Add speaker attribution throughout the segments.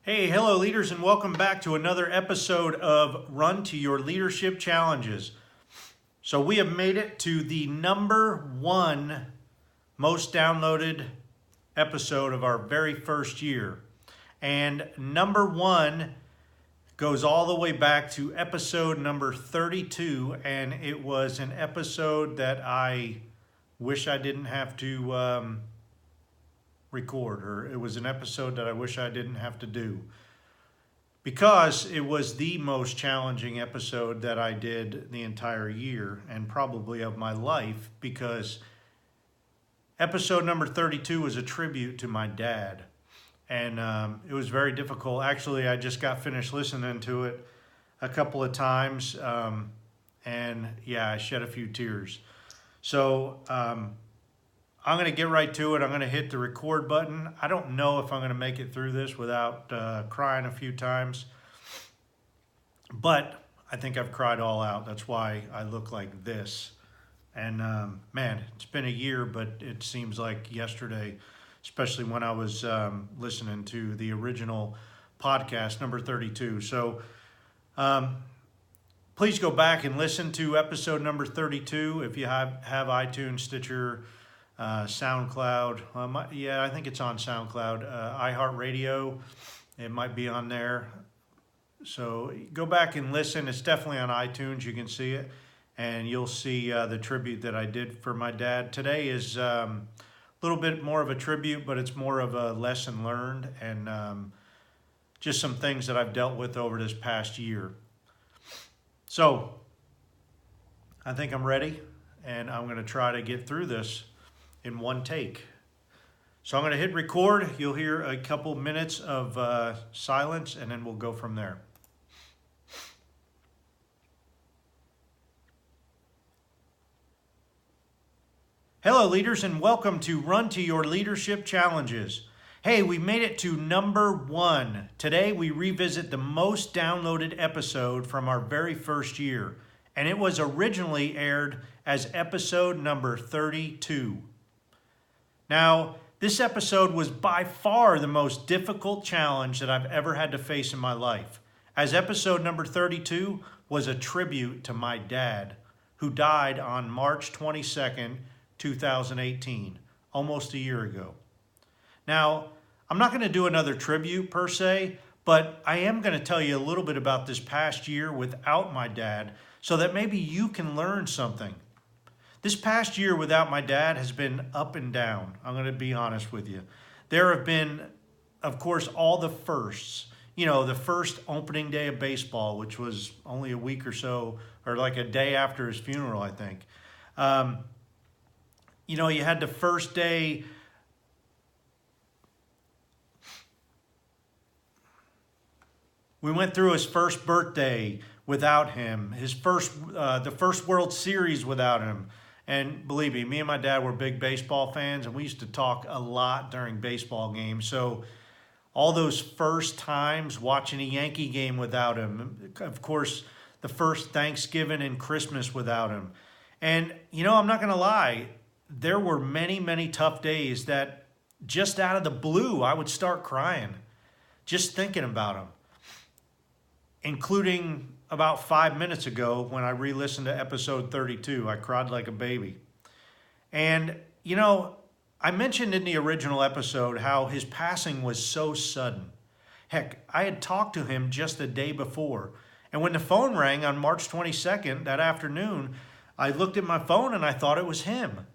Speaker 1: Hey, hello leaders, and welcome back to another episode of Run to Your Leadership Challenges. So we have made it to the number one most downloaded episode of our very first year. And number one goes all the way back to episode number 32, and it was an episode that I wish I didn't have to record, or it was an episode that I wish I didn't have to do, because it was the most challenging episode that I did the entire year and probably of my life, because episode number 32 was a tribute to my dad, and it was very difficult. Actually, I just got finished listening to it a couple of times, and yeah, I shed a few tears. So I'm going to get right to it. I'm going to hit the record button. I don't know if I'm going to make it through this without crying a few times, but I think I've cried all out. That's why I look like this. And man, it's been a year, but it seems like yesterday, especially when I was listening to the original podcast, number 32. So please go back and listen to episode number 32 if you have iTunes, Stitcher, SoundCloud. I think it's on SoundCloud. iHeartRadio, it might be on there. So go back and listen. It's definitely on iTunes. You can see it, and you'll see the tribute that I did for my dad. Today is a little bit more of a tribute, but it's more of a lesson learned and just some things that I've dealt with over this past year. So I think I'm ready, and I'm going to try to get through this in one take. So I'm going to hit record. You'll hear a couple minutes of silence, and then we'll go from there. Hello leaders, and welcome to Run to Your Leadership Challenges. Hey, we made it to number one. Today we revisit the most downloaded episode from our very first year, and it was originally aired as episode number 32. Now, this episode was by far the most difficult challenge that I've ever had to face in my life, as episode number 32 was a tribute to my dad, who died on March 22nd, 2018, almost a year ago. Now, I'm not going to do another tribute per se, but I am going to tell you a little bit about this past year without my dad, so that maybe you can learn something. This past year without my dad has been up and down. I'm going to be honest with you. There have been, of course, all the firsts. You know, the first opening day of baseball, which was only a week or so, or like a day after his funeral, I think. You had the first day. We went through his first birthday without him, the first World Series without him. And believe me and my dad were big baseball fans, and we used to talk a lot during baseball games. So all those first times watching a Yankee game without him, of course, the first Thanksgiving and Christmas without him. And, I'm not going to lie, there were many, many tough days that just out of the blue, I would start crying just thinking about him, including about 5 minutes ago when I re-listened to episode 32. I cried like a baby. And, I mentioned in the original episode how his passing was so sudden. Heck, I had talked to him just the day before. And when the phone rang on March 22nd, that afternoon, I looked at my phone and I thought it was him.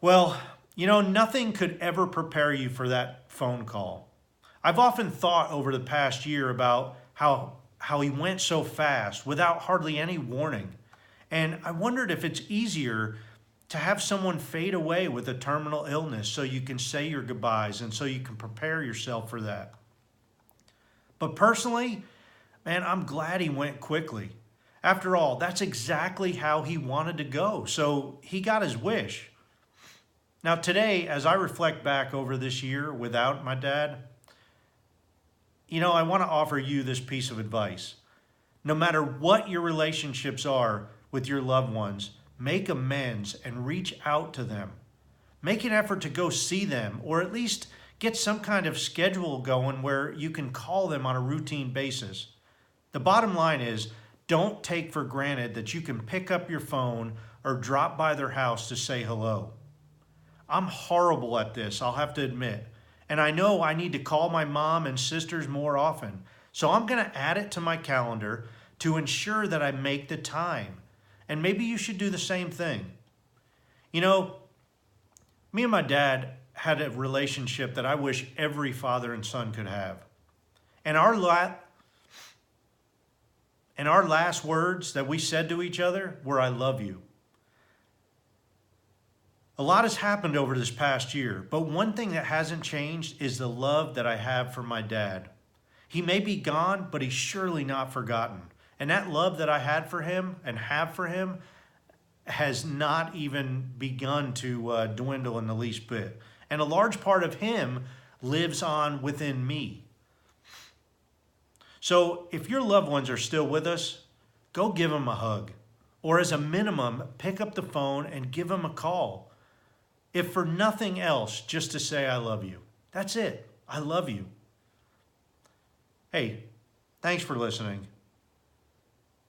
Speaker 1: Well, nothing could ever prepare you for that phone call. I've often thought over the past year about how he went so fast without hardly any warning. And I wondered if it's easier to have someone fade away with a terminal illness so you can say your goodbyes and so you can prepare yourself for that. But personally, man, I'm glad he went quickly. After all, that's exactly how he wanted to go. So he got his wish. Now today, as I reflect back over this year without my dad, I want to offer you this piece of advice. No matter what your relationships are with your loved ones, make amends and reach out to them. Make an effort to go see them, or at least Get some kind of schedule going where you can call them on a routine basis. The bottom line is, don't take for granted that you can pick up your phone or drop by their house to say hello. I'm horrible at this, I'll have to admit. And I know I need to call my mom and sisters more often. So I'm going to add it to my calendar to ensure that I make the time. And maybe you should do the same thing. You know, me and my dad had a relationship that I wish every father and son could have. And our last words that we said to each other were, "I love you." A lot has happened over this past year, but one thing that hasn't changed is the love that I have for my dad. He may be gone, but he's surely not forgotten. And that love that I had for him and have for him has not even begun to dwindle in the least bit. And a large part of him lives on within me. So if your loved ones are still with us, go give them a hug. Or as a minimum, pick up the phone and give them a call. If for nothing else, just to say I love you. That's it. I love you. Hey, thanks for listening.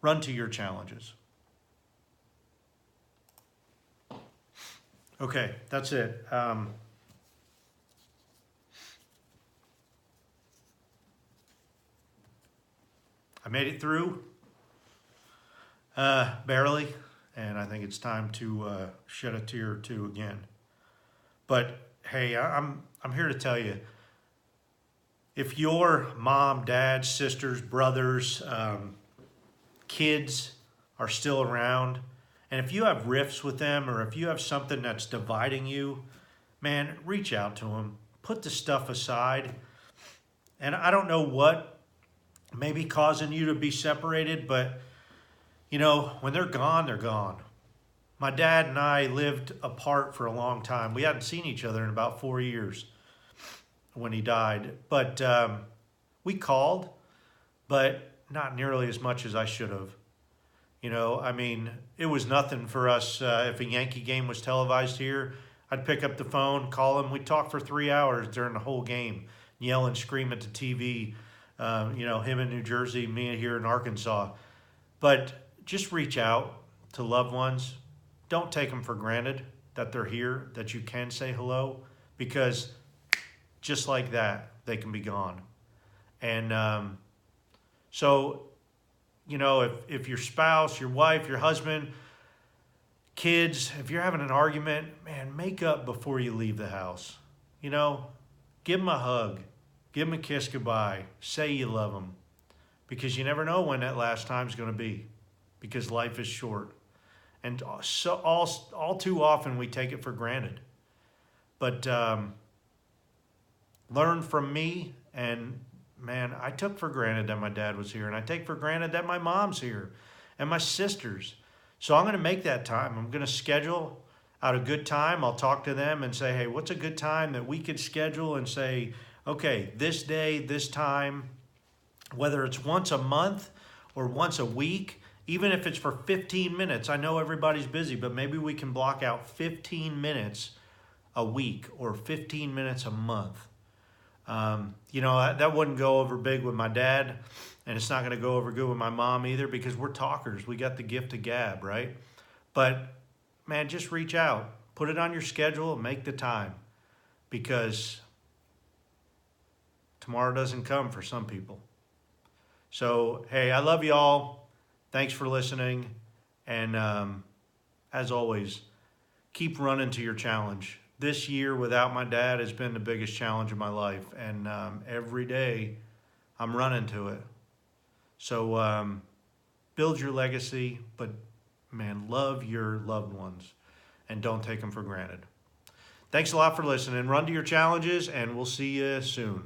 Speaker 1: Run to your challenges. Okay, that's it. I made it through, barely, and I think it's time to shed a tear or two again. But hey, I'm here to tell you, if your mom, dad, sisters, brothers, kids are still around, and if you have rifts with them, or if you have something that's dividing you, man, reach out to them. Put the stuff aside. And I don't know what may be causing you to be separated, but you know, when they're gone, they're gone. My dad and I lived apart for a long time. We hadn't seen each other in about 4 years when he died. But we called, but not nearly as much as I should have. You know, I mean, it was nothing for us. If a Yankee game was televised here, I'd pick up the phone, call him. We'd talk for 3 hours during the whole game, yell and scream at the TV. You know, him in New Jersey, me here in Arkansas. But just reach out to loved ones. Don't take them for granted that they're here, that you can say hello, because just like that, they can be gone. And so, you know, if your spouse, your wife, your husband, kids, if you're having an argument, man, make up before you leave the house. You know, give them a hug. Give them a kiss goodbye. Say you love them. Because you never know when that last time's going to be. Because life is short. And so all too often we take it for granted. But learn from me. And man, I took for granted that my dad was here. And I take for granted that my mom's here. And my sisters. So I'm going to make that time. I'm going to schedule out a good time. I'll talk to them and say, hey, what's a good time that we could schedule, and say, okay, this day, this time, whether it's once a month or once a week, even if it's for 15 minutes. I know everybody's busy, but maybe we can block out 15 minutes a week or 15 minutes a month. You know, that wouldn't go over big with my dad, and it's not going to go over good with my mom either, because we're talkers. We got the gift of gab, right? But, man, just reach out. Put it on your schedule and make the time, because tomorrow doesn't come for some people. So, hey, I love you all. Thanks for listening. And as always, keep running to your challenge. This year without my dad has been the biggest challenge of my life. And every day I'm running to it. So build your legacy, but man, love your loved ones and don't take them for granted. Thanks a lot for listening. Run to your challenges, and we'll see you soon.